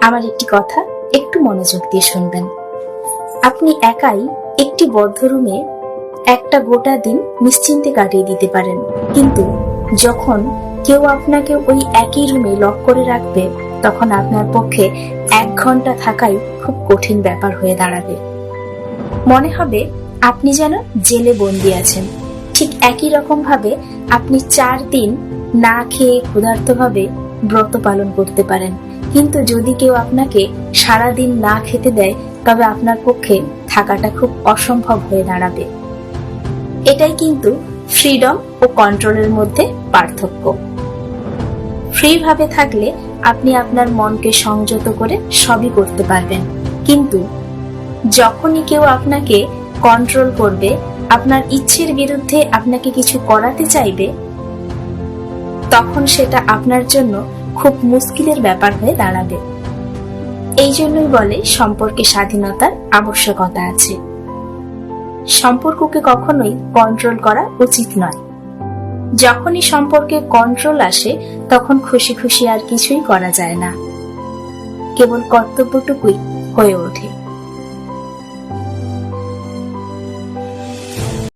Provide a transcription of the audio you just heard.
আমার একটি কথা একটু মনোযোগ দিয়ে শুনবেন। আপনি একাই একটি বদ্ধ রুমে একটা গোটা দিন নিশ্চিন্তে কাটিয়ে দিতে পারেন, কিন্তু যখন কেউ আপনাকে ওই একই রুমে লক করে রাখবে, তখন আপনার পক্ষে 1 ঘন্টা থাকাই খুব কঠিন ব্যাপার হয়ে দাঁড়াবে। মনে হবে আপনি যেন জেলে বন্দী আছেন। ঠিক একই রকম ভাবে আপনি 4 দিন না খেয়ে ক্ষুধার্তভাবে ব্রত পালন করতে পারেন, কিন্তু যদি কেউ আপনাকে সারাদিন না খেতে দেয়, তবে আপনার পক্ষে থাকাটা খুব অসম্ভব হয়ে দাঁড়াবে। এটাই কিন্তু ফ্রিডম ও কন্ট্রোলের মধ্যে পার্থক্য। ফ্রি ভাবে থাকলে আপনি আপনার মনকে সংযত করে সবই করতে পারবেন, কিন্তু যখনই কেউ আপনাকে কন্ট্রোল করবে, আপনার ইচ্ছের বিরুদ্ধে আপনাকে কিছু করাতে চাইবে, তখন সেটা আপনার জন্য খুব মুশকিলের ব্যাপার হয়ে দাঁড়াবে। এই জন্যই বলে সম্পর্কে স্বাধীনতার আবশ্যকতা আছে। সম্পর্ককে কখনোই কন্ট্রোল করা উচিত নয়। যখনই সম্পর্কে কন্ট্রোল আসে, তখন খুশি খুশি আর কিছুই করা যায় না, কেবল কর্তব্যটুকুই হয়ে ওঠে।